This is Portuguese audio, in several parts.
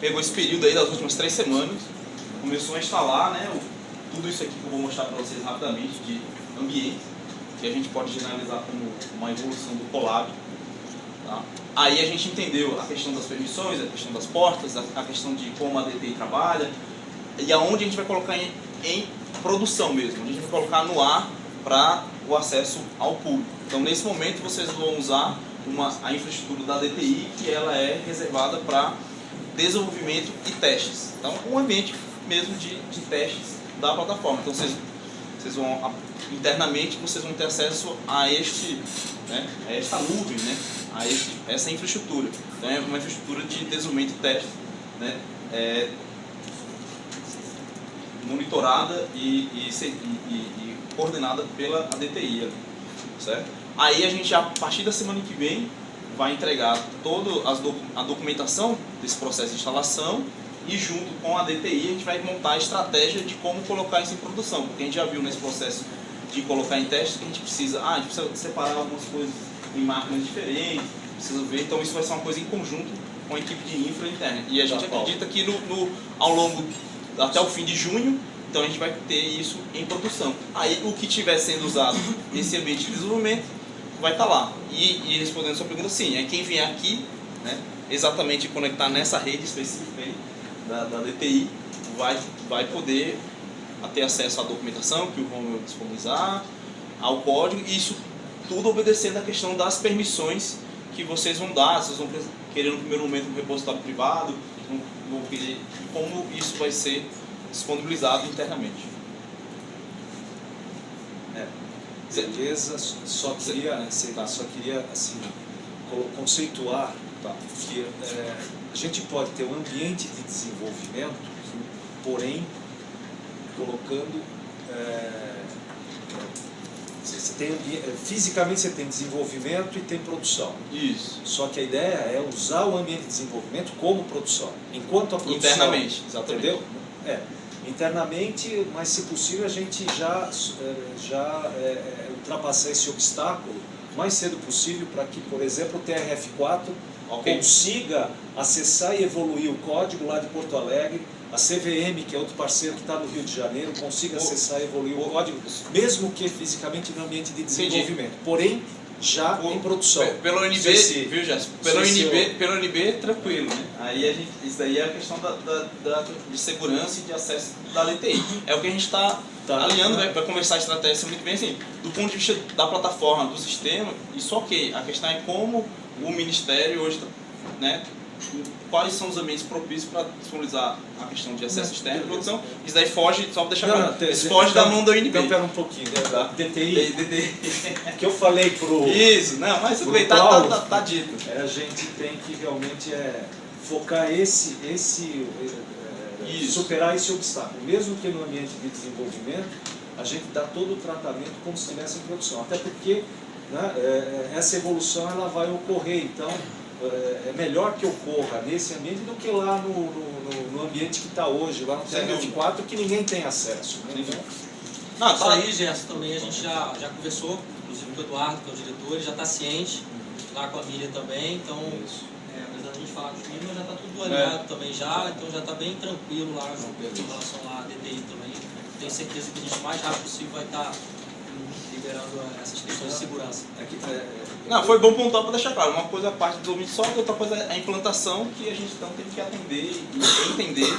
Pegou esse período aí das últimas 3 semanas, começou a instalar, né, tudo isso aqui que eu vou mostrar para vocês rapidamente de ambiente, que a gente pode generalizar como uma evolução do Colab. Tá? Aí a gente entendeu a questão das permissões, a questão das portas, a questão de como a DTI trabalha e aonde a gente vai colocar em produção mesmo, onde a gente vai colocar no ar para o acesso ao público. Então nesse momento vocês vão usar a infraestrutura da DTI, que ela é reservada para desenvolvimento e testes. Então um ambiente mesmo de testes da plataforma. Então vocês vão, internamente, vocês vão ter acesso a a esta nuvem, né? A essa infraestrutura. Então é uma infraestrutura de desenvolvimento e testes, né? Monitorada e coordenada pela DTI, certo? Aí a gente, a partir da semana que vem, vai entregar toda a documentação desse processo de instalação e junto com a DTI a gente vai montar a estratégia de como colocar isso em produção, porque a gente já viu nesse processo de colocar em teste que a gente precisa separar algumas coisas em máquinas diferentes, precisa ver, então isso vai ser uma coisa em conjunto com a equipe de infra interna. E a gente acredita que ao longo, até o fim de junho, então a gente vai ter isso em produção. Aí o que estiver sendo usado nesse ambiente de desenvolvimento vai estar lá. E respondendo a sua pergunta, sim, quem vier aqui, né, exatamente conectar nessa rede específica aí da DTI, vai poder ter acesso à documentação que o Romeu disponibilizar, ao código, e isso tudo obedecendo a questão das permissões que vocês vão dar. Vocês vão querer no primeiro momento um repositório privado, vão querer como isso vai ser disponibilizado internamente. Beleza, só queria assim, conceituar que a gente pode ter um ambiente de desenvolvimento, porém colocando fisicamente você tem desenvolvimento e tem produção. Isso. Só que a ideia é usar o ambiente de desenvolvimento como produção, enquanto a produção internamente, exatamente. Entendeu? Internamente, mas se possível a gente já ultrapassar esse obstáculo o mais cedo possível para que, por exemplo, o TRF4 consiga acessar e evoluir o código lá de Porto Alegre, a CVM, que é outro parceiro que está no Rio de Janeiro, consiga acessar e evoluir o código, mesmo que fisicamente no ambiente de desenvolvimento, porém já em produção. Pelo NB, viu, Jéssica? Pelo NB, tranquilo, né? Aí isso daí é a questão de segurança e de acesso da DTI. É o que a gente está alinhando, né, para conversar a estratégia muito bem assim. Do ponto de vista da plataforma, do sistema, isso ok. A questão é como o Ministério hoje, né, quais são os ambientes propícios para disponibilizar a questão de acesso externo e produção. Isso daí foge, só para deixar claro, isso foge da mão do UNB. Então, pera um pouquinho, DTI, que eu falei pro... Isso, não, mas tudo bem, tá dito. A gente tem que realmente focar superar esse obstáculo. Mesmo que no ambiente de desenvolvimento, a gente dá todo o tratamento como se estivesse em produção. Até porque, né, essa evolução ela vai ocorrer, então é melhor que ocorra nesse ambiente do que lá no ambiente que está hoje, lá no TRF4, que ninguém tem acesso. Né? Não, isso aí, Gerson, também a gente já conversou, inclusive com o Eduardo, que é o diretor, ele já está ciente, lá com a Miriam também, então, apesar de a gente falar com os meninos, já está tudo alinhado também já, então já está bem tranquilo lá em relação à DTI também. Tenho certeza que a gente, o mais rápido possível, vai estar liberando essas questões de segurança. Não, foi bom pontuar para deixar claro. Uma coisa é a parte do desenvolvimento de software, outra coisa é a implantação, que a gente então tem que atender e entender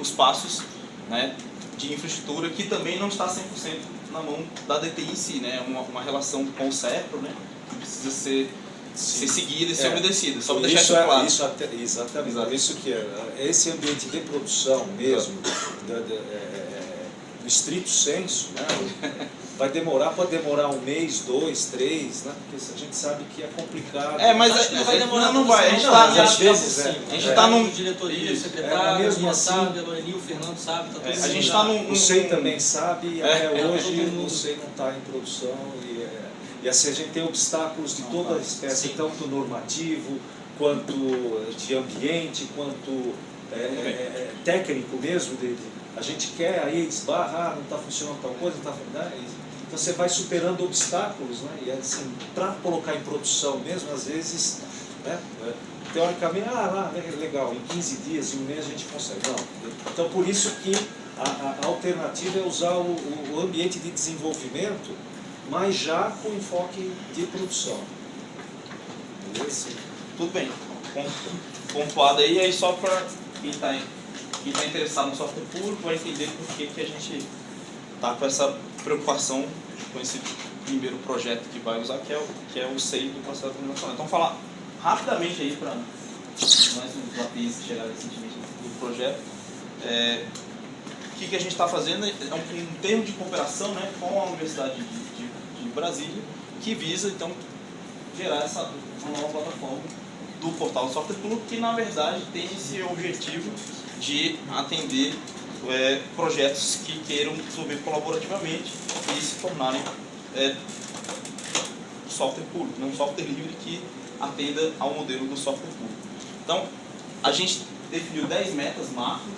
os passos, né, de infraestrutura, que também não está 100% na mão da DTI em si, né? Uma relação com o SERPRO, né, que precisa ser seguida e ser obedecida. Só para deixar isso claro. Exatamente. Isso que esse ambiente de produção mesmo, no estrito senso, né? Pode demorar 1 mês, 2, 3, né? Porque a gente sabe que é complicado. Mas acho que não vai demorar. Não vai. A gente está num diretoria, o secretário, mesmo a assim, sabe, a Loreni, o Fernando sabe, tá tudo a gente está num... O SEI também sabe, e até hoje o SEI não está em produção. E assim a gente tem obstáculos de toda a espécie, tanto normativo, quanto de ambiente, quanto técnico mesmo. A gente quer aí esbarrar, não está funcionando tal coisa, não está funcionando. Então você vai superando obstáculos, né? E assim, para colocar em produção mesmo, às vezes Né? Teoricamente, legal, em 15 dias, em um mês a gente consegue. Não. Então, por isso que a alternativa é usar o ambiente de desenvolvimento, mas já com enfoque de produção. Beleza? Tudo bem, pontuado aí só para quem está interessado no software público vai entender por que a gente está com essa preocupação com esse primeiro projeto que vai usar, que é o SEI do processo de nacional. Então, falar rapidamente aí para nós, os APIs que chegaram recentemente do projeto, o que a gente está fazendo é um termo de cooperação, né, com a Universidade de Brasília, que visa, então, gerar uma nova plataforma do portal Software Público, que, na verdade, tem esse objetivo de atender projetos que queiram desenvolver colaborativamente e se tornarem software público, um software livre que atenda ao modelo do software público. Então, a gente definiu 10 metas macros,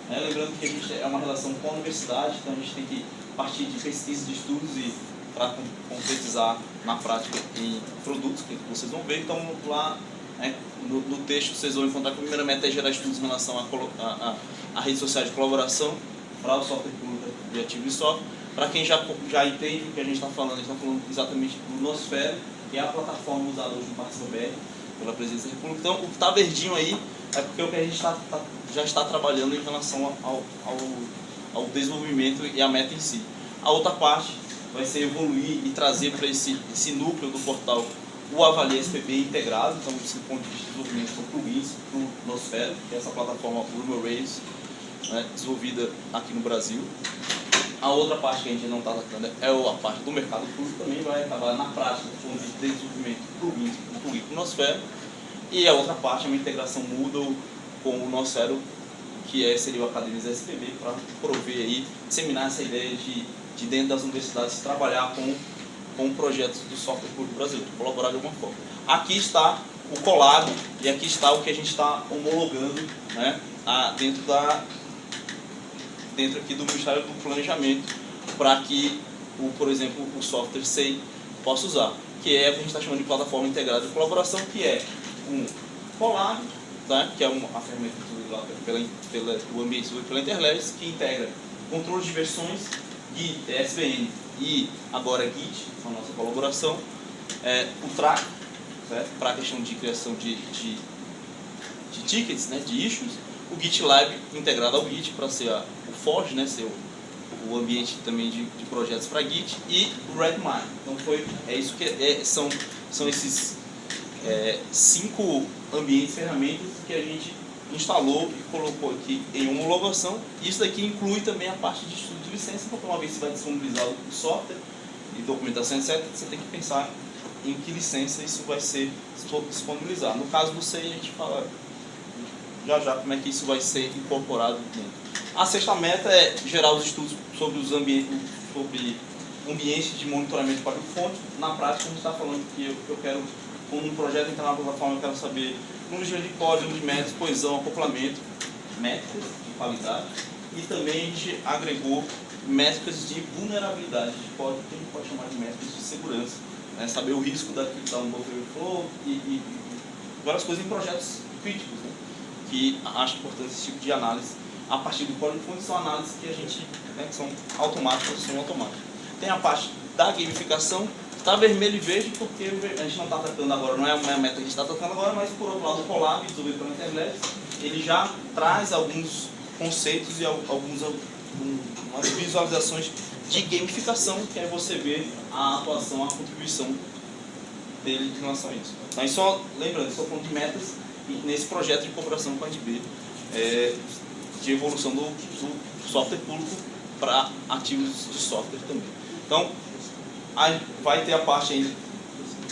lembrando que a gente é uma relação com a universidade, então a gente tem que partir de pesquisa, de estudos e para concretizar na prática em produtos que vocês vão ver. Então, lá no texto vocês vão encontrar que a primeira meta é gerar estudos em relação a redes sociais de colaboração para o software público de ativo e software. Para quem já entende o que a gente está falando, a gente está falando exatamente do Nosfera, que é a plataforma usada hoje no Participa.br pela Presidência da República. Então, o que está verdinho aí é porque o que a gente já está trabalhando em relação ao desenvolvimento e à meta em si. A outra parte vai ser evoluir e trazer para esse núcleo do portal o Avalia SPB integrado, então, desse ponto de vista de desenvolvimento, são plugins para o Nosfera, que é essa plataforma Rumor Rails, desenvolvida aqui no Brasil. A outra parte que a gente não está tratando é a parte do mercado público, também vai acabar na prática do ponto de desenvolvimento do plugin para o Nosfera. E a outra parte é uma integração Moodle com o Nosfera, que seria o Academias SPB, para prover aí, disseminar essa ideia de dentro das universidades trabalhar com projetos do software público brasileiro, colaborar de alguma forma. Aqui está o Colab e aqui está o que a gente está homologando, né, dentro aqui do Ministério do Planejamento, para que, por exemplo, o software SEI possa usar, que é o que a gente está chamando de plataforma integrada de colaboração, que é um Colab, tá, que é uma ferramenta lá pelo ambiente desenvolvido pela Interlabs, que integra controle de versões, Git, SVN e agora Git, com a nossa colaboração, o Track, para a questão de criação de tickets, né, de issues, o GitLab integrado ao Git para ser o Forge, né, ser o ambiente também de projetos para Git, e o Redmine. Então isso que são esses 5 ambientes, ferramentas que a gente instalou e colocou aqui em homologação. Isso daqui inclui também a parte de estudo de licença, porque uma vez que você vai disponibilizar o software e documentação, etc., você tem que pensar em que licença isso vai ser disponibilizado. No caso do SEI, a gente fala já como é que isso vai ser incorporado dentro. A sexta meta é gerar os estudos sobre ambientes de monitoramento de código-fonte. Na prática, a gente está falando que eu quero, como um projeto entrar na plataforma, eu quero saber número de código, número de métodos, coesão, acoplamento, métricas de qualidade, e também a gente agregou métricas de vulnerabilidade de código, que a gente pode chamar de métricas de segurança, né? Saber o risco da um novo overflow e várias coisas em projetos críticos, né? Que acho importante esse tipo de análise a partir do código-fonte. São análises que a gente, que são automáticas, são automáticas. Tem a parte da gamificação, está vermelho e verde porque a gente não está tratando agora, não é uma meta que a gente está tratando agora, mas por outro lado o Colab, desenvolvido pela Interlabs, ele já traz alguns conceitos e algumas visualizações de gamificação, que é você ver a atuação, a contribuição dele em relação a isso. Então, só lembrando, estou falando de metas nesse projeto de cooperação com a NB, de evolução do software público para ativos de software também. Então, vai ter a parte ainda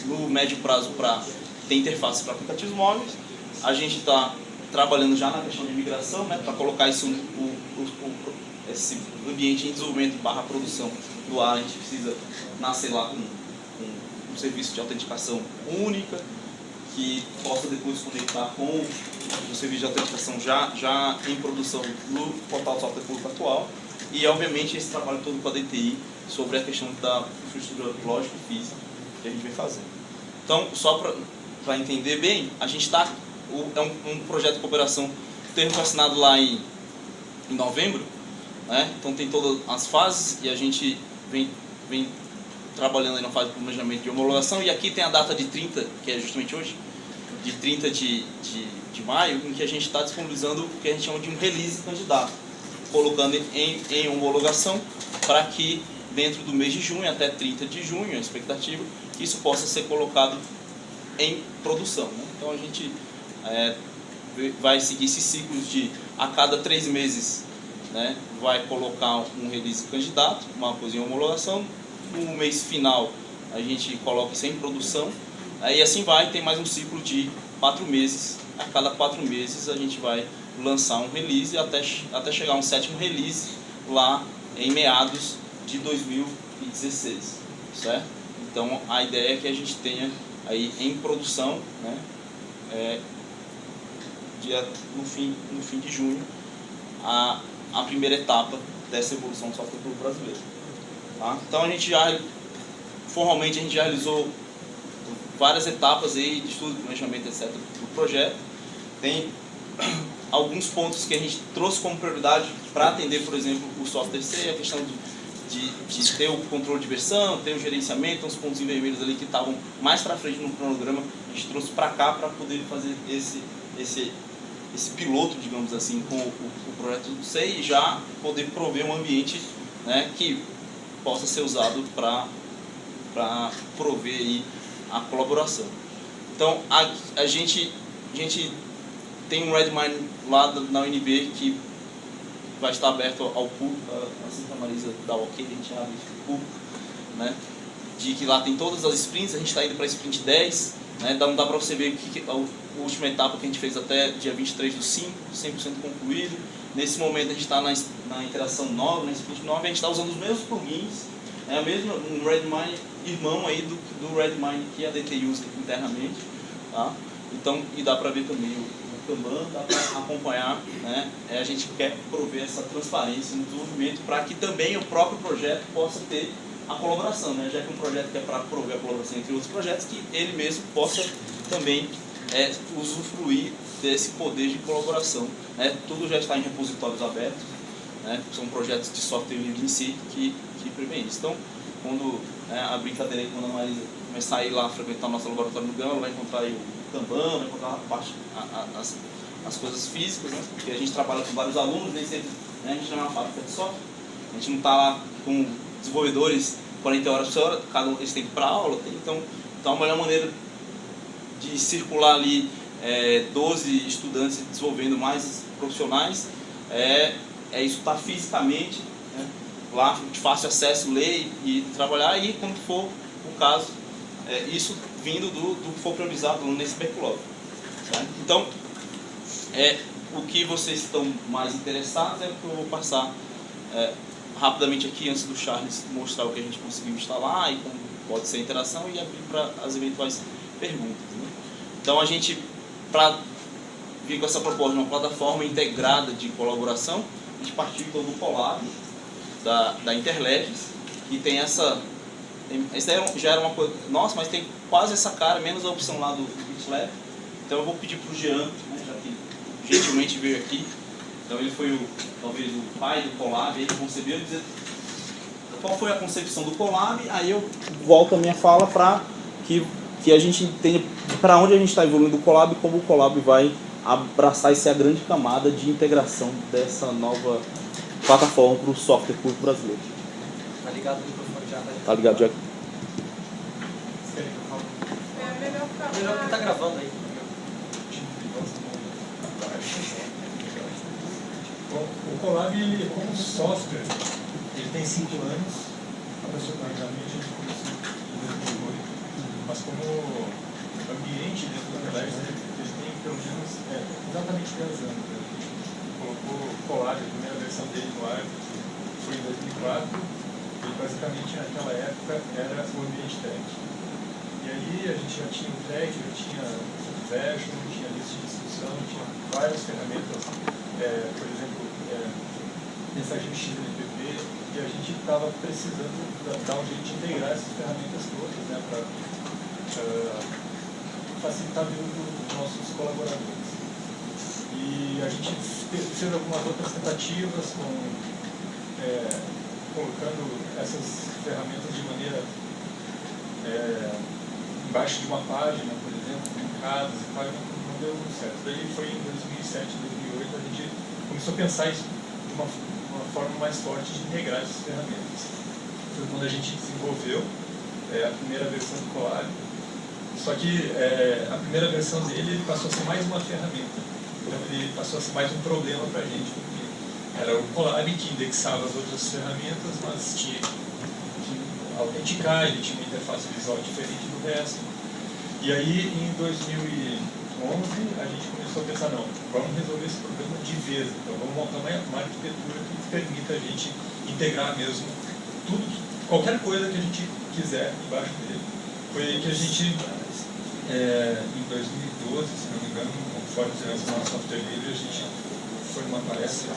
no médio prazo para ter interface para aplicativos móveis. A gente está trabalhando já na questão de migração, né, para colocar esse ambiente em desenvolvimento / produção do ar. A gente precisa nascer lá com um serviço de autenticação única, que possa depois conectar com o serviço de autenticação já em produção no portal de software público atual. E, obviamente, esse trabalho todo com a DTI sobre a questão da infraestrutura lógica e física que a gente vem fazendo. Então, só para para entender bem, a gente está... É um projeto de cooperação, o termo foi assinado lá em novembro, né? Então tem todas as fases e a gente vem trabalhando aí na fase de planejamento de homologação, e aqui tem a data de 30, que é justamente hoje, de 30 de maio, em que a gente está disponibilizando o que a gente chama de um release candidato, colocando em homologação para que dentro do mês de junho, até 30 de junho, a expectativa, que isso possa ser colocado em produção, né? Então a gente vai seguir esses ciclos de a cada 3 meses, né, vai colocar um release candidato, uma coisa em homologação, no mês final a gente coloca isso em produção, e assim vai, tem mais um ciclo de 4 meses, a cada 4 meses a gente vai lançar um release até chegar a um 7º release lá em meados de 2016, certo? Então a ideia é que a gente tenha aí em produção, né, no fim de junho, a primeira etapa dessa evolução do software público brasileiro. Tá? Então formalmente a gente já realizou várias etapas aí de estudo, planejamento, etc. do projeto. Tem alguns pontos que a gente trouxe como prioridade para atender, por exemplo, o software C, a questão de ter o controle de versão, ter o gerenciamento, uns pontos vermelhos ali que estavam mais para frente no cronograma, a gente trouxe para cá para poder fazer esse piloto, digamos assim, com o projeto C e já poder prover um ambiente, né, que possa ser usado para prover aí a colaboração. Então a gente tem um Redmine lá na UNB que vai estar aberto ao público, assim que a Marisa dá o ok, a gente abre o público, né, de que lá tem todas as sprints, a gente está indo para a sprint 10, né, dá para você ver que a última etapa que a gente fez até dia 23 do 5, 100% concluído. Nesse momento a gente está na interação 9, na sprint 9, a gente está usando os mesmos plugins, um Redmine irmão aí do Redmine que a DT usa internamente, tá? Então, e dá para ver também o Kanban, dá para acompanhar, né? A gente quer prover essa transparência no desenvolvimento para que também o próprio projeto possa ter a colaboração, né? Já que um projeto que é para prover a colaboração entre outros projetos, que ele mesmo possa também usufruir desse poder de colaboração, né? Tudo já está em repositórios abertos, né? São projetos de software livre em si que prevêem isso. Então, quando a brincadeira aí, quando a Marisa começar a ir lá frequentar o nosso laboratório no Gama, ela vai encontrar aí o Kanban, vai encontrar as coisas físicas, né? Porque a gente trabalha com vários alunos, nem sempre, né? A gente não é uma fábrica de software, a gente não está lá com desenvolvedores 40 horas por hora, cada um eles têm para aula, então a melhor maneira de circular ali 12 estudantes desenvolvendo mais profissionais é isso estar fisicamente, né, lá de fácil acesso, ler e trabalhar, e quando for o caso, isso vindo do que for priorizado nesse backlog. Tá? Então, o que vocês estão mais interessados é o que eu vou passar rapidamente aqui, antes do Charles mostrar o que a gente conseguiu instalar e como pode ser a interação, e abrir para as eventuais perguntas, né? Então a gente, para vir com essa proposta de uma plataforma integrada de colaboração, a gente partiu então do Colab, da Interlabs, que tem essa já era uma coisa, nossa, mas tem quase essa cara, menos a opção lá do GitLab. Então eu vou pedir para o Jean, né, já que gentilmente veio aqui, então ele foi talvez o pai do Colab, ele concebeu, dizer qual foi a concepção do Colab, aí eu volto a minha fala para que a gente entenda para onde a gente está evoluindo o Colab e como o Colab vai abraçar e ser a grande camada de integração dessa nova plataforma para o software público brasileiro. Tá ligado o microfone já? Tá ligado já? Melhor que tá gravando aí. Bom, o Colab, ele, como software, ele tem 5 anos, aproximadamente a gente começou em 2008, mas como ambiente dentro da verdade, ele tem pelo menos exatamente 10 anos. A gente colocou o Colab, a primeira versão dele no ar, foi em 2004, e basicamente naquela época era o ambiente teste. E aí a gente já tinha o teste, já tinha version, tinha lista de discussão, tinha várias ferramentas, por exemplo, mensagem XMPP, e a gente estava precisando dar um jeito de integrar essas ferramentas todas, né, para facilitar a vida dos nossos colaboradores. E a gente fez algumas outras tentativas colocando essas ferramentas de maneira embaixo de uma página, por exemplo, linkadas e tal, não deu muito certo. Daí foi em 2007, 2008, a gente começou a pensar isso de uma forma mais forte de integrar essas ferramentas. Foi quando a gente desenvolveu a primeira versão do Colab. Só que a primeira versão dele passou a ser mais uma ferramenta. Então ele passou a ser mais um problema para a gente, porque era o Colab que indexava as outras ferramentas, mas tinha que autenticar, ele tinha uma interface visual diferente do resto. E aí, em 2011, a gente começou a pensar, não, vamos resolver esse problema de vez. Então vamos montar uma arquitetura que permita a gente integrar mesmo tudo, qualquer coisa que a gente quiser embaixo dele. Foi aí que a gente, em 2012, se não me engano, conforme fizemos o nosso software livre, a gente foi numa palestra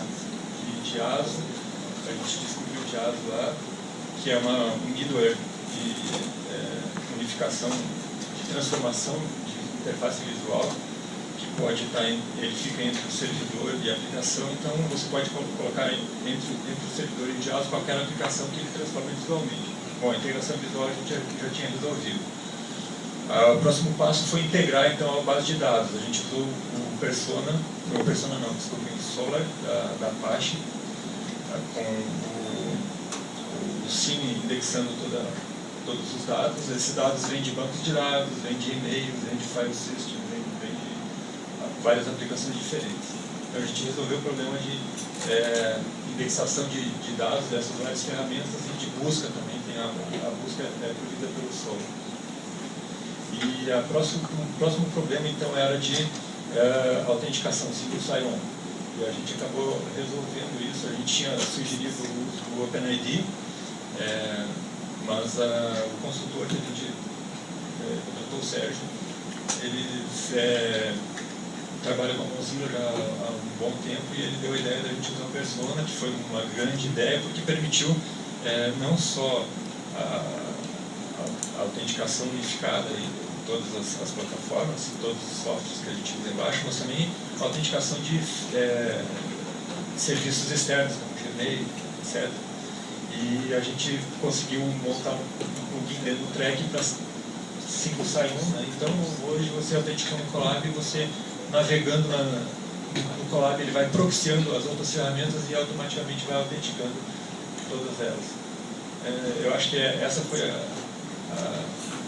de ASO, a gente descobriu o de ASO lá, que é um middleware de unificação, de transformação de interface visual, que pode estar, ele fica entre o servidor e a aplicação, então você pode colocar entre o servidor e o JAWS qualquer aplicação que ele transforme visualmente. Bom, a integração visual a gente já tinha resolvido. O próximo passo foi integrar então a base de dados. A gente usou o Solar da Apache, com o Cine indexando todos os dados. Esses dados vêm de bancos de dados, vêm de e-mails, vêm de file system, vêm de várias aplicações diferentes. Então a gente resolveu o problema de indexação de dados dessas várias ferramentas e de busca também. Tem a busca provida pelo Solar. E o próximo problema então era de autenticação single sign-on. E a gente acabou resolvendo isso. A gente tinha sugerido o uso do OpenID, mas o consultor que a gente contratou, o Sérgio, ele trabalha com a Mozilla já há um bom tempo e ele deu a ideia da gente usar o Persona, que foi uma grande ideia, porque permitiu não só a autenticação unificada em todas as plataformas, todos os softwares que a gente usa embaixo, mas também a autenticação de serviços externos, como Gmail, etc. E a gente conseguiu montar um plugin dentro do Track para single sign-on, né? Então hoje você autentica no Colab e você navegando no Colab ele vai proxiando as outras ferramentas e automaticamente vai autenticando todas elas. Eu acho que essa foi a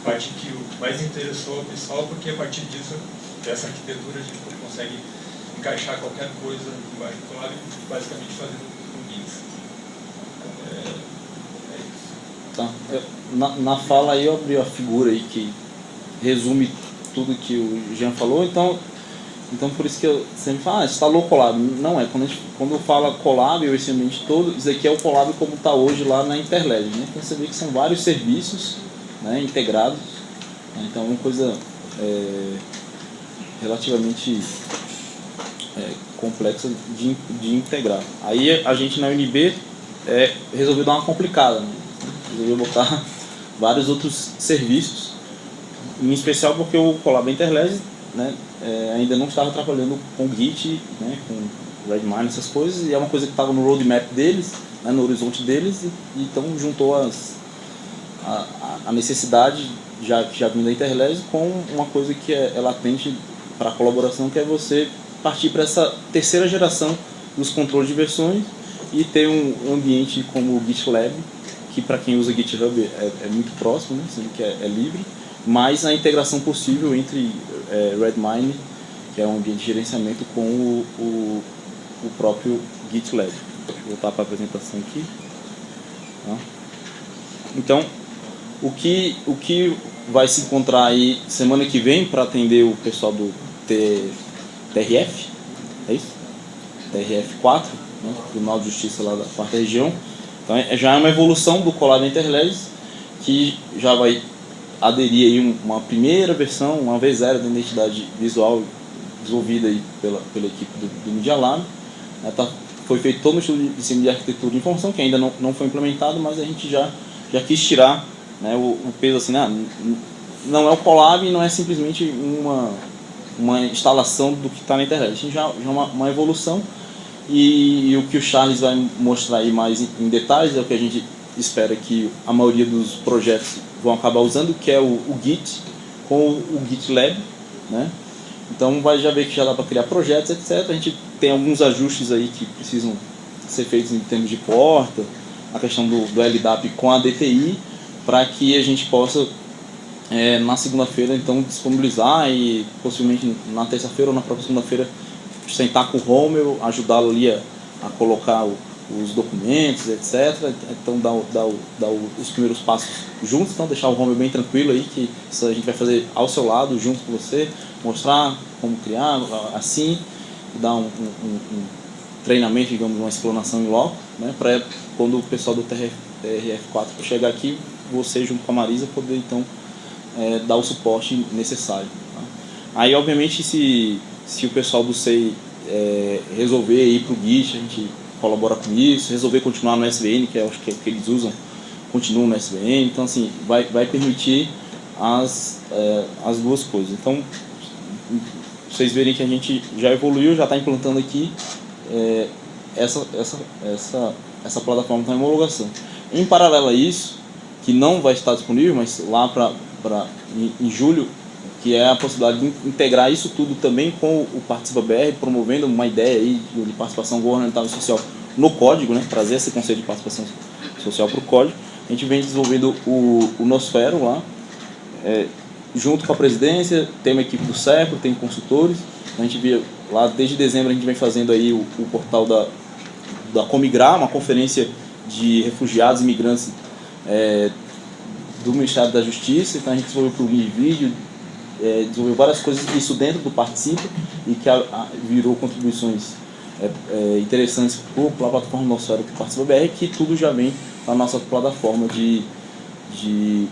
parte que mais interessou o pessoal, porque a partir disso, dessa arquitetura, a gente consegue encaixar qualquer coisa embaixo do Colab e basicamente fazendo plugins. Tá. Na fala aí eu abri a figura aí que resume tudo que o Jean falou, então por isso que eu sempre falo, instalou o Colab. Não é, quando eu falo Colab, esse ambiente todo, isso aqui é o Colab como está hoje lá na Interled, né? Então você vê que são vários serviços, né, integrados, né? Então é uma coisa relativamente complexa de integrar. Aí a gente na UNB resolveu dar uma complicada, né? Resolveu botar vários outros serviços, em especial porque o Colab Interled, né, ainda não estava trabalhando com Git, né, com Redmine, essas coisas, e é uma coisa que estava no roadmap deles, né, no horizonte deles, e então juntou a necessidade já vindo da Interled com uma coisa que é latente para a colaboração, que é você partir para essa terceira geração dos controles de versões e ter um ambiente como o GitLab, que para quem usa GitHub é muito próximo, né, sendo que é livre, mas a integração possível entre Redmine, que é um ambiente de gerenciamento, com o próprio GitLab. Deixa eu voltar para a apresentação aqui. Tá? Então, o que vai se encontrar aí semana que vem para atender o pessoal do TRF, é isso? TRF4, né? Tribunal de Justiça lá da 4ª Região. Então, já é uma evolução do Colab Interled, que já vai aderir aí uma primeira versão, uma V0 da identidade visual desenvolvida aí pela equipe do Media Lab. Foi feito todo um estudo de cima de arquitetura de informação, que ainda não foi implementado, mas a gente já quis tirar, né, o peso assim, não é o Colab, não é simplesmente uma instalação do que está na internet. A gente já é uma evolução, e o que o Charles vai mostrar aí mais em detalhes é o que a gente espera que a maioria dos projetos vão acabar usando, que é o Git com o GitLab, né? Então já ver que já dá para criar projetos, etc. A gente tem alguns ajustes aí que precisam ser feitos em termos de porta, a questão do LDAP com a DTI, para que a gente possa na segunda-feira então disponibilizar, e possivelmente na terça-feira ou na própria segunda-feira sentar com o Romeu, ajudá-lo ali a colocar os documentos, etc. Então dar os primeiros passos juntos, então deixar o Romeu bem tranquilo aí, que isso a gente vai fazer ao seu lado, junto com você, mostrar como criar, assim, dar um treinamento, digamos, uma explanação em loco, né, para quando o pessoal do TRF4 chegar aqui, você junto com a Marisa poder então dar o suporte necessário, tá? Aí obviamente se o pessoal do SEI resolver ir para o Git, a gente colabora com isso, resolver continuar no SVN, que eu acho que é o que eles usam, continuam no SVN, então assim, vai permitir as duas coisas. Então, vocês verem que a gente já evoluiu, já está implantando aqui essa plataforma está em homologação. Em paralelo a isso, que não vai estar disponível, mas lá em julho, que é a possibilidade de integrar isso tudo também com o Participa BR, promovendo uma ideia aí de participação governamental e social no código, né, trazer esse conceito de participação social para o código. A gente vem desenvolvendo o Nosfero lá, junto com a presidência, tem uma equipe do SECO, tem consultores. A gente via lá desde dezembro, a gente vem fazendo aí o portal da Comigra, uma conferência de refugiados e imigrantes do Ministério da Justiça. Então a gente desenvolveu plugin de vídeo, desenvolveu várias coisas, isso dentro do Participa, e que virou contribuições interessantes para a plataforma Nosfero que Participa BR, que tudo já vem na nossa plataforma de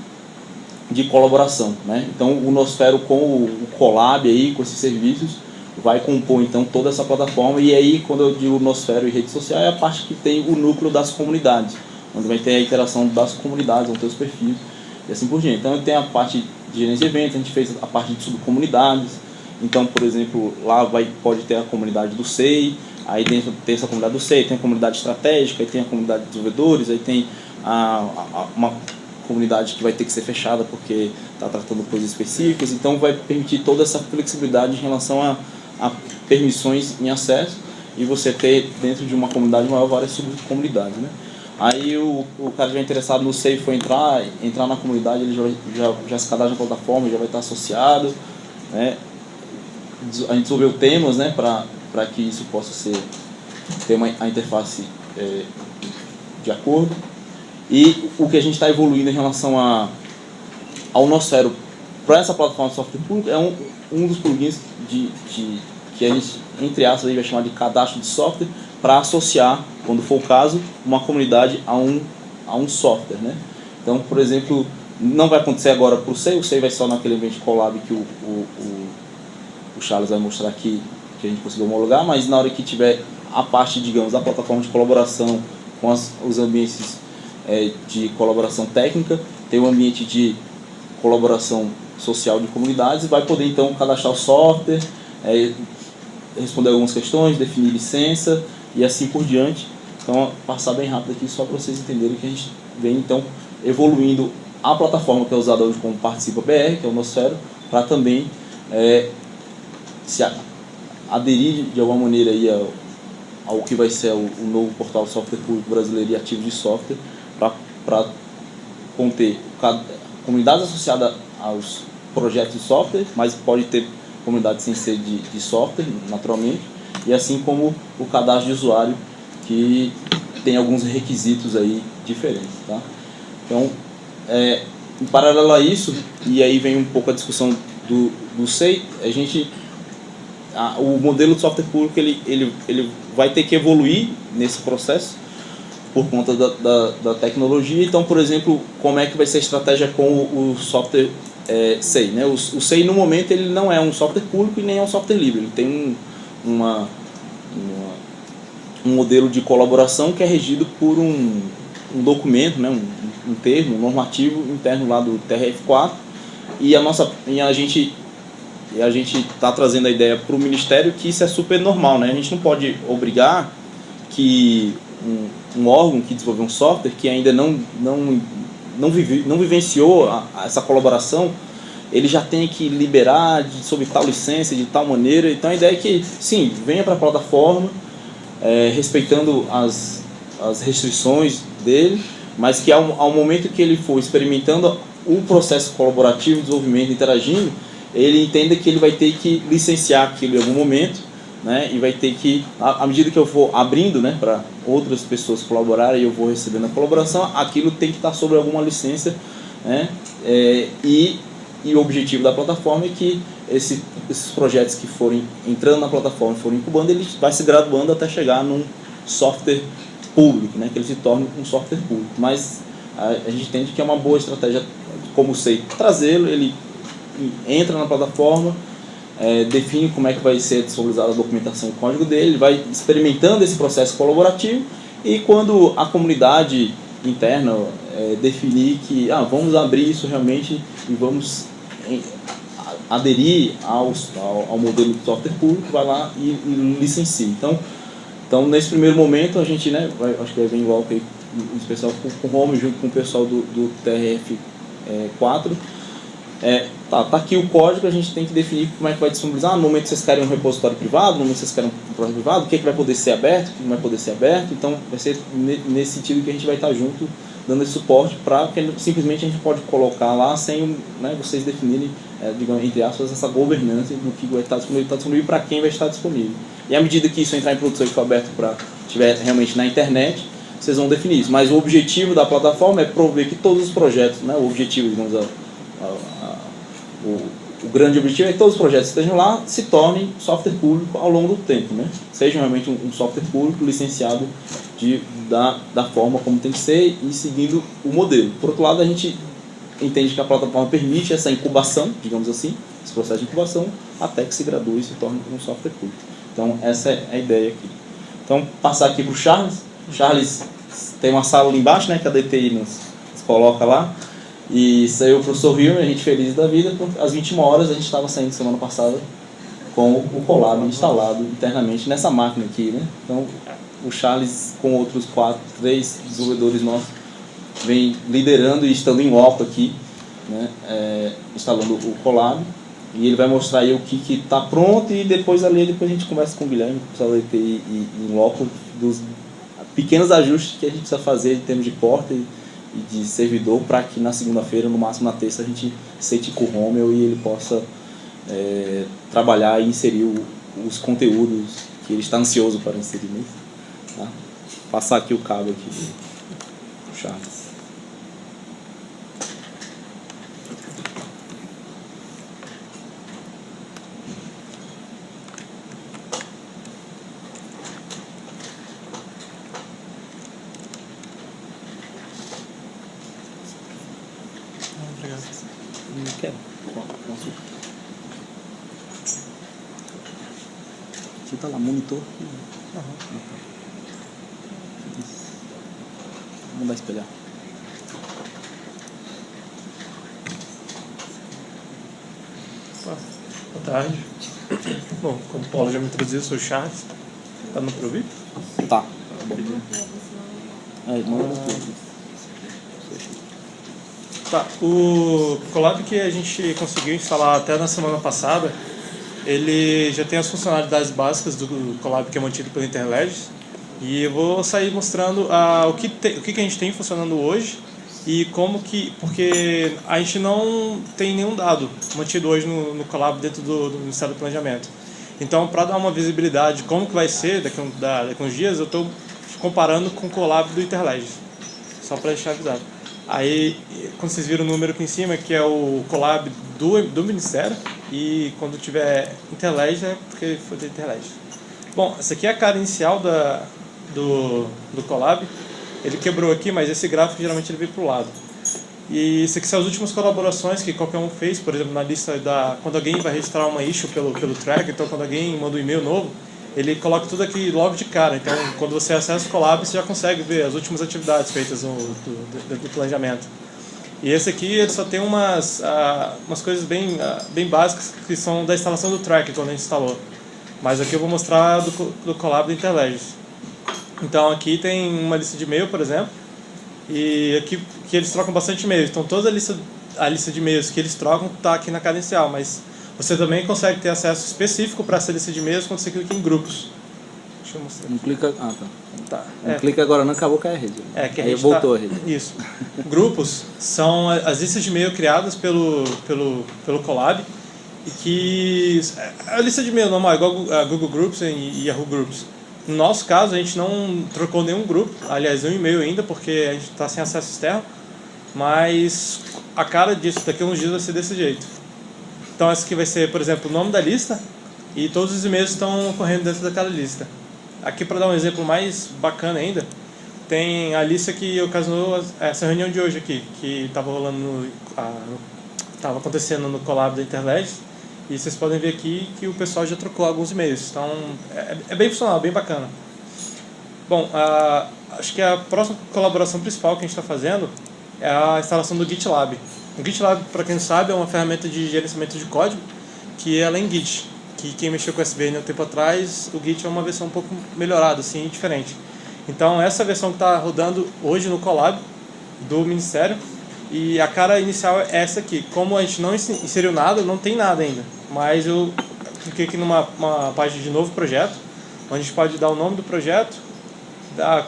colaboração, né? Então o Nosfero com o Colab aí, com esses serviços, vai compor então toda essa plataforma. E aí, quando eu digo Nosfero e rede social, é a parte que tem o núcleo das comunidades, onde vai ter a interação das comunidades, vão ter os perfis e assim por diante. Então tem a parte de gerência de eventos, a gente fez a parte de subcomunidades. Então, por exemplo, lá pode ter a comunidade do SEI, aí dentro tem essa comunidade do SEI, tem a comunidade estratégica, aí tem a comunidade de desenvolvedores, aí tem uma comunidade que vai ter que ser fechada porque está tratando coisas específicas. Então vai permitir toda essa flexibilidade em relação a permissões em acesso, e você ter dentro de uma comunidade maior várias subcomunidades, né? Aí o cara que já interessado no SEI for entrar na comunidade, ele já se cadastra na plataforma, já vai estar associado, né? A gente desenvolveu temas, né, para que isso possa ter a interface de acordo. E o que a gente está evoluindo em relação ao Nosfero para essa plataforma de software público é um dos plugins que a gente, entre aspas, aí vai chamar de cadastro de software, para associar, quando for o caso, uma comunidade a um software, né? Então, por exemplo, não vai acontecer agora para o SEI vai só naquele evento Colab que o Charles vai mostrar aqui, que a gente conseguiu homologar, mas na hora que tiver a parte, digamos, da plataforma de colaboração com os ambientes de colaboração técnica, tem um ambiente de colaboração social de comunidades, e vai poder então cadastrar o software, responder algumas questões, definir licença e assim por diante. Então, passar bem rápido aqui só para vocês entenderem que a gente vem então evoluindo a plataforma que é usada hoje como Participa BR, que é o Nosfero, para também se aderir de alguma maneira aí ao que vai ser o novo portal software público brasileiro e ativo de software, para conter comunidades associadas aos projetos de software, mas pode ter comunidade sem ser de software, naturalmente, e assim como o cadastro de usuário, que tem alguns requisitos aí diferentes, tá? Então, em paralelo a isso, e aí vem um pouco a discussão do SEI, o modelo de software público ele vai ter que evoluir nesse processo por conta da tecnologia. Então, por exemplo, como é que vai ser a estratégia com o software SEI, né? O SEI, no momento, ele não é um software público e nem é um software livre. Ele tem um modelo de colaboração que é regido por um documento, né? um termo, um normativo interno lá do TRF4, E a gente está trazendo a ideia para o Ministério que isso é super normal, né? A gente não pode obrigar que um órgão que desenvolveu um software que ainda não vivenciou essa colaboração, ele já tem que liberar sob tal licença, de tal maneira. Então a ideia é que, sim, venha para a plataforma, respeitando as restrições dele, mas que ao momento que ele for experimentando o processo colaborativo, desenvolvimento, interagindo, ele entenda que ele vai ter que licenciar aquilo em algum momento, né? E vai ter que, à medida que eu for abrindo, né, para outras pessoas colaborarem e eu vou recebendo a colaboração, aquilo tem que estar sobre alguma licença, né? E o objetivo da plataforma é que esses projetos que forem entrando na plataforma, forem incubando, ele vai se graduando até chegar num software público, né? Que ele se torne um software público. Mas a gente entende que é uma boa estratégia, como sei, trazê-lo, ele entra na plataforma, define como é que vai ser disponibilizada a documentação e código dele, ele vai experimentando esse processo colaborativo, e quando a comunidade interna definir que vamos abrir isso realmente e vamos aderir ao modelo de software público, vai lá e licencia. Então, nesse primeiro momento, a gente, né, acho que vai vir em volta aí, em especial com o Romulo, junto com o pessoal do TRF4. Tá aqui o código, a gente tem que definir como é que vai disponibilizar. No momento que vocês querem um repositório privado, no momento que vocês querem um projeto privado, o que vai poder ser aberto, o que não vai poder ser aberto. Então, vai ser nesse sentido que a gente vai estar junto, dando esse suporte, para que simplesmente a gente pode colocar lá sem, né, vocês definirem, digamos, entre aspas, essa governança do que vai estar disponível para quem vai estar disponível. E à medida que isso entrar em produção e for aberto para estiver realmente na internet, vocês vão definir isso. Mas o objetivo da plataforma é prover que todos os projetos, né, o objetivo, digamos, o grande objetivo é que todos os projetos que estejam lá se tornem software público ao longo do tempo, né? Sejam realmente um software público licenciado da forma como tem que ser e seguindo o modelo. Por outro lado, a gente entende que a plataforma permite essa incubação, digamos assim, esse processo de incubação, até que se gradue e se torne um software público. Então, essa é a ideia aqui. Então, passar aqui para o Charles. Charles tem uma sala ali embaixo, né, que a DTI nos coloca lá. E saiu o professor Rio, a gente feliz da vida, porque às 21 horas a gente estava saindo semana passada com o Colab instalado internamente nessa máquina aqui, né? Então, o Charles, com outros 3 desenvolvedores nossos, vem liderando e estando em loco aqui, né? Instalando o Colab. E ele vai mostrar aí o que está pronto, e depois a gente conversa com o Guilherme, com o pessoal da DTI e em loco, dos pequenos ajustes que a gente precisa fazer em termos de porta e de servidor, para que na segunda-feira, no máximo na terça, a gente sente com o Romeu e ele possa trabalhar e inserir os conteúdos que ele está ansioso para inserir. Tá? Passar aqui o cabo aqui do Charles. Não quero. Você tá lá, monitor. Vamos dar espelhar. Boa tarde. Bom, como o Paulo já me introduziu, eu sou o Charles. Tá no pra ouvir? Tá. Manda Tá, o Colab que a gente conseguiu instalar até na semana passada, ele já tem as funcionalidades básicas do Colab que é mantido pelo Interledge, e eu vou sair mostrando o que a gente tem funcionando hoje e como que, porque a gente não tem nenhum dado mantido hoje no Colab dentro do Ministério do Planejamento. Então, para dar uma visibilidade de como que vai ser daqui a uns dias, eu estou comparando com o Colab do Interledge, só para deixar avisado. Aí, quando vocês viram o número aqui em cima, que é o Colab do Ministério, e quando tiver Interledge, é porque foi do Interledge. Bom, essa aqui é a cara inicial do Colab. Ele quebrou aqui, mas esse gráfico geralmente ele veio para o lado. E isso aqui são as últimas colaborações que qualquer um fez, por exemplo, na lista quando alguém vai registrar uma issue pelo track, então quando alguém manda um e-mail novo, ele coloca tudo aqui logo de cara. Então, quando você acessa o Colab, você já consegue ver as últimas atividades feitas dentro do planejamento. E esse aqui ele só tem umas coisas bem básicas que são da instalação do track quando a gente instalou. Mas aqui eu vou mostrar do Colab da Interlegis. Então aqui tem uma lista de e-mail, por exemplo, e aqui que eles trocam bastante e-mails. Então toda a lista de e-mails que eles trocam está aqui na Cadencial, mas você também consegue ter acesso específico para essa lista de e-mails quando você clica em grupos. Deixa eu mostrar. Não clica. Ah, tá. Tá. Não clica agora, não acabou com a rede. Que a Aí rede voltou a rede. Isso. Grupos são as listas de e-mail criadas pelo Colab e que a lista de e-mail normal, igual a Google Groups e Yahoo Groups. No nosso caso, a gente não trocou nenhum grupo, aliás, nenhum e-mail ainda, porque a gente está sem acesso externo, mas a cara disso, daqui a uns dias vai ser desse jeito. Então essa aqui vai ser, por exemplo, o nome da lista e todos os e-mails estão ocorrendo dentro daquela lista. Aqui, para dar um exemplo mais bacana ainda, tem a lista que ocasionou essa reunião de hoje aqui, que estava rolando estava acontecendo no Colab da Interlegis, e vocês podem ver aqui que o pessoal já trocou alguns e-mails. Então é bem funcional, bem bacana. Bom, acho que a próxima colaboração principal que a gente está fazendo é a instalação do GitLab. O GitLab, para quem não sabe, é uma ferramenta de gerenciamento de código que ela é em Git. Que quem mexeu com o SVN há um tempo atrás, o Git é uma versão um pouco melhorada, assim, diferente. Então essa versão que está rodando hoje no Colab do Ministério, e a cara inicial é essa aqui. Como a gente não inseriu nada, não tem nada ainda. Mas eu cliquei aqui numa página de novo projeto, onde a gente pode dar o nome do projeto, dar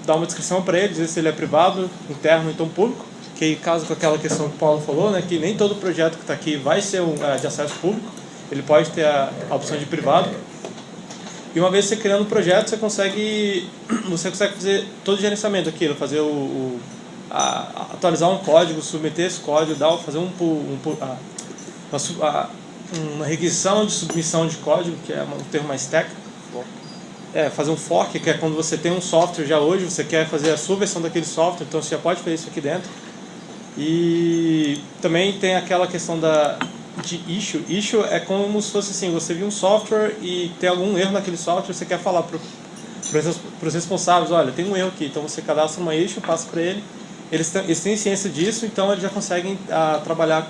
uma descrição para ele, dizer se ele é privado, interno, então público, que casa com aquela questão que o Paulo falou, né, que nem todo projeto que está aqui vai ser de acesso público, ele pode ter a opção de privado. E uma vez você criando o projeto, você consegue fazer todo o gerenciamento daquilo, fazer atualizar um código, submeter esse código, fazer uma requisição de submissão de código, que é um termo mais técnico. Fazer um fork, que é quando você tem um software já hoje, você quer fazer a sua versão daquele software, então você já pode fazer isso aqui dentro. E também tem aquela questão de issue. Issue é como se fosse assim, você viu um software e tem algum erro naquele software, você quer falar para os responsáveis, olha, tem um erro aqui, então você cadastra uma issue, passa para ele, eles têm ciência disso, então eles já conseguem trabalhar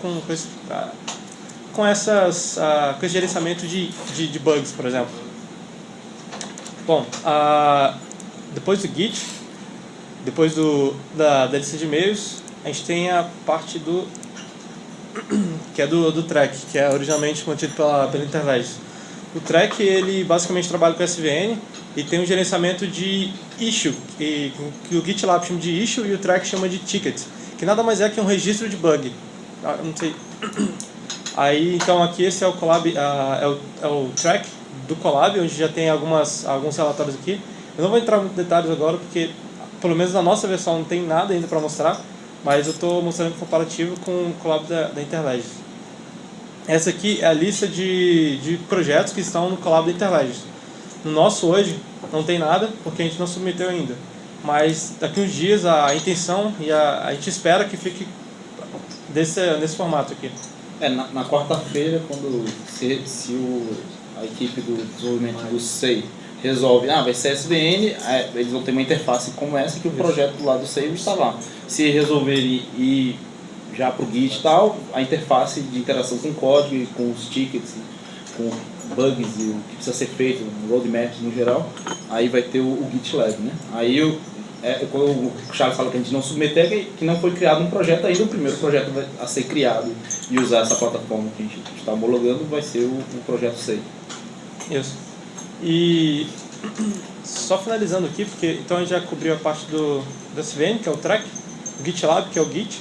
com esse gerenciamento de bugs, por exemplo. Bom, depois do Git, depois da lista de e-mails, a gente tem a parte que é do track, que é originalmente mantido pela Interlegis. O track, ele basicamente trabalha com SVN e tem um gerenciamento de issue, que o GitLab chama de issue e o track chama de ticket, que nada mais é que um registro de bug. Não sei. Aí, então aqui esse é o Colab, é o track do Colab, onde já tem alguns relatórios aqui. Eu não vou entrar muito em detalhes agora, porque pelo menos na nossa versão não tem nada ainda para mostrar, mas eu estou mostrando um comparativo com o Colab da Interlegis. Essa aqui é a lista de projetos que estão no Colab da Interlegis. No nosso hoje não tem nada, porque a gente não submeteu ainda. Mas daqui uns dias a intenção e a gente espera que fique nesse formato aqui. Na quarta-feira, quando a equipe do desenvolvimento do SEI resolve, vai ser SVN, eles vão ter uma interface como essa que o projeto do lado do SEI está lá. Se resolverem ir já para o Git e tal, a interface de interação com o código, com os tickets, com bugs e o que precisa ser feito, roadmaps no geral, aí vai ter o GitLab, né? Aí quando o Charles fala que a gente não submeter, que não foi criado um projeto ainda, o primeiro projeto a ser criado e usar essa plataforma que a gente está homologando vai ser o projeto SEI. Isso. E só finalizando aqui, porque então a gente já cobriu a parte do SVN, que é o track, o GitLab, que é o Git,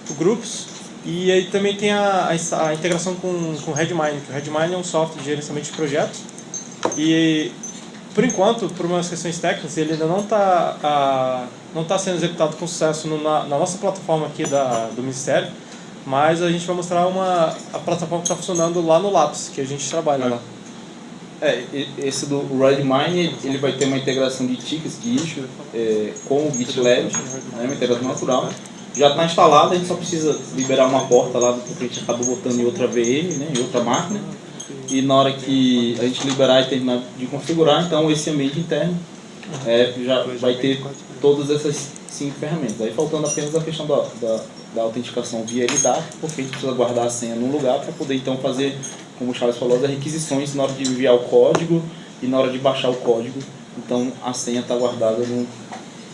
o Groups, e aí também tem a integração com o Redmine, que o Redmine é um software de gerenciamento de projetos, e por enquanto, por umas questões técnicas, ele ainda não está sendo executado com sucesso na nossa plataforma aqui do Ministério, mas a gente vai mostrar a plataforma que está funcionando lá no Labs, que a gente trabalha lá. Esse do Redmine, ele vai ter uma integração de tickets, de issue, com o GitLab, uma integração natural. Já está instalado, a gente só precisa liberar uma porta lá, porque a gente acabou botando em outra VM, né, em outra máquina. E na hora que a gente liberar e terminar de configurar, então esse ambiente interno já vai ter todas essas 5 ferramentas. Aí faltando apenas a questão da autenticação via LDAP, porque a gente precisa guardar a senha num lugar para poder então fazer, como o Charles falou, as requisições na hora de enviar o código e na hora de baixar o código. Então a senha está guardada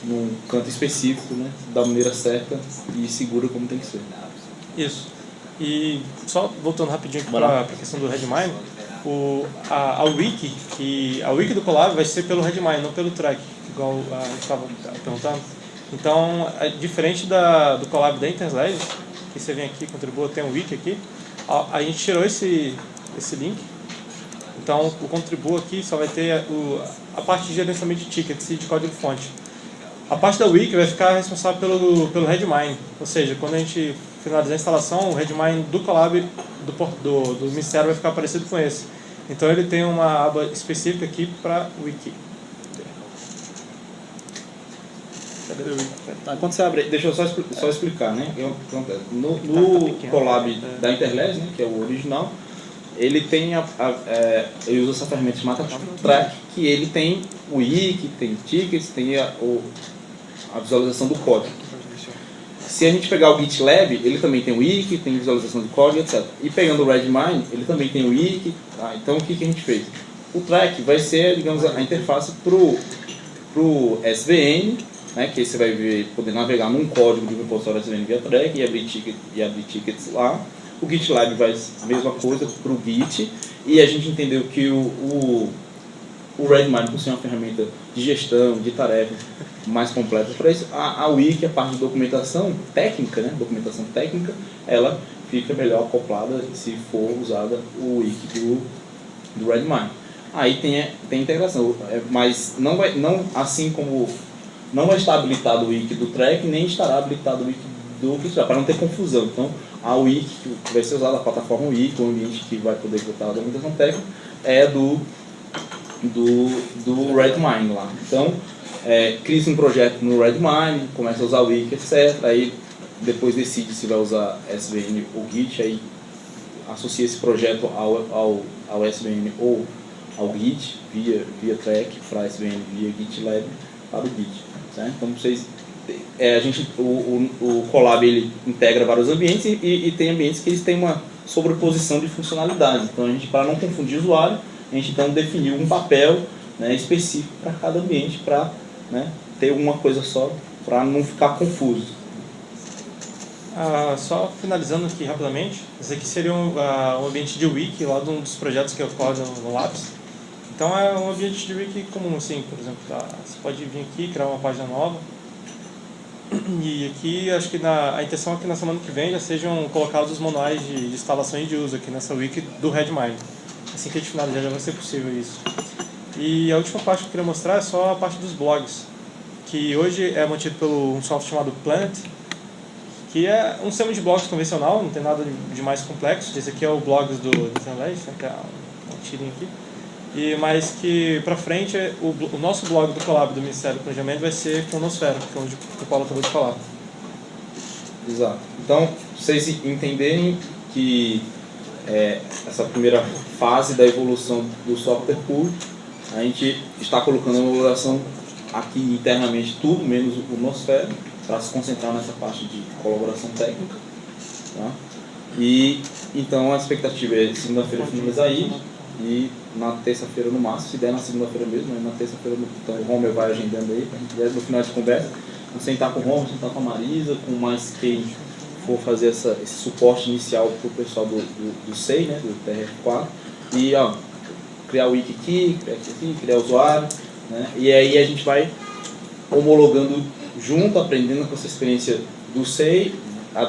num canto específico, né, da maneira certa e segura como tem que ser. Isso. E só voltando rapidinho aqui para a questão do Redmine, a wiki do Colab vai ser pelo Redmine, não pelo track, igual a gente estava perguntando. Então, diferente do Colab da Interledge, que você vem aqui, contribua, tem um wiki aqui, a gente tirou esse link. Então, o contribua aqui só vai ter a parte de gerenciamento de tickets e de código-fonte. A parte da wiki vai ficar responsável pelo Redmine, ou seja, quando a gente finalizar a instalação, o Redmine do Colab do Ministério vai ficar parecido com esse. Então ele tem uma aba específica aqui para wiki. Cadê o wiki? Tá, quando você abre, deixa eu só explicar, né? No Colab da Interledge, né, que é o original, ele tem ele usa essa ferramenta chamada Track, que ele tem o wiki, tem tickets, tem a visualização do código. Se a gente pegar o GitLab, ele também tem o wiki, tem visualização de código, etc. E pegando o Redmine, ele também tem o wiki. Tá? Então o que a gente fez? O Track vai ser, digamos, a interface pro SVN, né, que aí você vai poder navegar num código de repositório SVN via Track e abrir tickets lá. O GitLab vai a mesma coisa para o Git. E a gente entendeu que o Redmine, por ser uma ferramenta de gestão, de tarefas mais completa para isso, a wiki, a parte de documentação técnica, né, ela fica melhor acoplada se for usada o wiki do Redmine. Aí tem integração, mas assim como não vai estar habilitado o wiki do Track, nem estará habilitado o wiki do GitLab, para não ter confusão. Então, a wiki que vai ser usada, a plataforma wiki, o ambiente que vai poder botar a documentação técnica, é do Redmine lá. Então, cria um projeto no Redmine, começa a usar o wiki, etc. Aí depois decide se vai usar SVN ou Git, aí associa esse projeto ao SVN ou ao Git via Track, para SVN via GitLab para o Git. Certo? Então vocês, o Colab ele integra vários ambientes e tem ambientes que eles têm uma sobreposição de funcionalidades. Então a gente, para não confundir o usuário, a gente então definiu um papel, né, específico para cada ambiente, para, né, ter uma coisa só, para não ficar confuso. Só finalizando aqui rapidamente, esse aqui seria um ambiente de wiki lá de um dos projetos que ocorre no Labs. Então é um ambiente de wiki comum, assim, por exemplo, você pode vir aqui, criar uma página nova. E aqui, acho que a intenção é que na semana que vem já sejam colocados os manuais de instalação e de uso aqui nessa wiki do Redmine. Assim que a gente finalizar já vai ser possível isso. E a última parte que eu queria mostrar é só a parte dos blogs, que hoje é mantido por um software chamado Planet, que é um sistema de blogs convencional, não tem nada de mais complexo. Esse aqui é o blogs do Interledge, que é um tirinho aqui. Mas que para frente o nosso blog do Colab do Ministério do Planejamento vai ser Cronosfera, que é onde o Paulo acabou de falar. Exato. Então, vocês entenderem que essa primeira fase da evolução do software puro, a gente está colocando a evolução aqui internamente tudo, menos o Nosfera, para se concentrar nessa parte de colaboração técnica. Tá? E então a expectativa é segunda-feira finalizar isso, e na terça-feira no máximo, se der na segunda-feira mesmo, na terça-feira, então o Homer vai agendando aí, no final de conversa, vamos sentar com o Homer, sentar com a Marisa, com mais quem for fazer esse suporte inicial para o pessoal do SEI, né, do TRF4, e criar o wiki aqui, criar o usuário, né, e aí a gente vai homologando junto, aprendendo com essa experiência do SEI,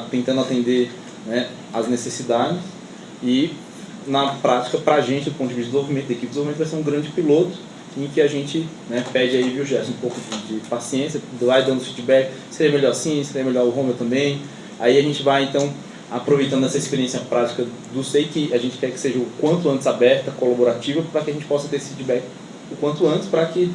tentando atender, né, as necessidades, e na prática, para a gente, do ponto de vista de desenvolvimento, da equipe de desenvolvimento, vai ser um grande piloto em que a gente, né, pede aí, viu, Gerson, um pouco de paciência, vai dando feedback, seria melhor assim, seria melhor o Romeu também. Aí a gente vai, então, aproveitando essa experiência prática do SEI, que a gente quer que seja o quanto antes aberta, colaborativa, para que a gente possa ter esse feedback o quanto antes, para que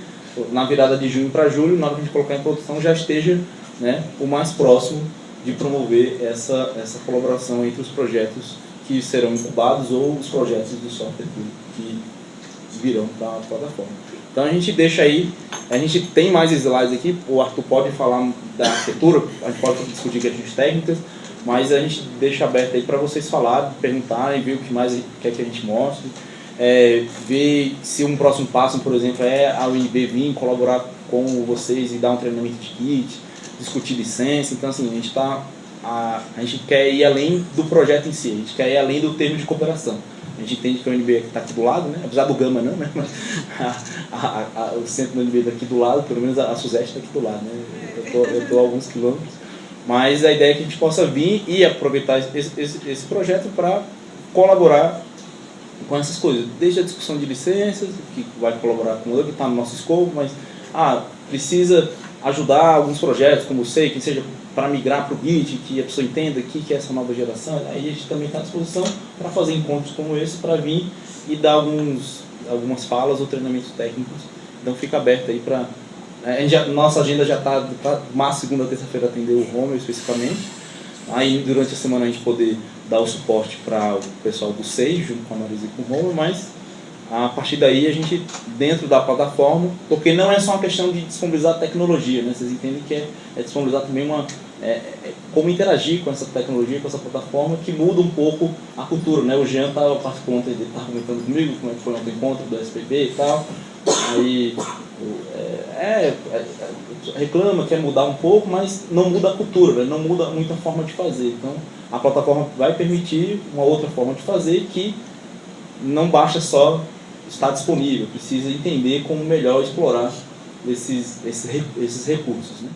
na virada de junho para julho, na hora que a gente colocar em produção, já esteja, né, o mais próximo de promover essa colaboração entre os projetos que serão incubados ou os projetos do software que virão para a plataforma. Então a gente deixa aí, a gente tem mais slides aqui, o Arthur pode falar da arquitetura, a gente pode discutir questões técnicas, mas a gente deixa aberto aí para vocês falarem, perguntarem, ver o que mais quer que a gente mostre, ver se um próximo passo, por exemplo, é a UNB vir colaborar com vocês e dar um treinamento de kit, discutir licença. Então assim, a gente quer ir além do projeto em si, a gente quer ir além do termo de cooperação. A gente entende que a UNB está aqui do lado, né? Apesar do Gama não, né? Mas o centro da UNB está aqui do lado, pelo menos a SUSEST está aqui do lado, né? Eu estou a alguns quilômetros. Mas a ideia é que a gente possa vir e aproveitar esse projeto para colaborar com essas coisas. Desde a discussão de licenças, que vai colaborar com o que está no nosso escopo, mas precisa ajudar alguns projetos, como o SEI, que seja para migrar para o Git, que a pessoa entenda que é essa nova geração. Aí a gente também está à disposição para fazer encontros como esse, para vir e dar algumas falas ou treinamentos técnicos. Então fica aberto aí para... Nossa agenda já está março, segunda, terça-feira atender o Romer especificamente. Aí durante a semana a gente poder dar o suporte para o pessoal do SEI, junto com a Marisa e com o Romer, mas a partir daí a gente, dentro da plataforma, porque não é só uma questão de disponibilizar a tecnologia, né? Vocês entendem que é disponibilizar também como interagir com essa tecnologia, com essa plataforma, que muda um pouco a cultura, né? O Jean participou ontem, ele estava comentando comigo como é que foi ontem o encontro do SPB e tal, aí reclama, quer mudar um pouco, mas não muda a cultura, né? Não muda muito a forma de fazer. Então a plataforma vai permitir uma outra forma de fazer que não basta só estar disponível, precisa entender como melhor explorar esses recursos, né?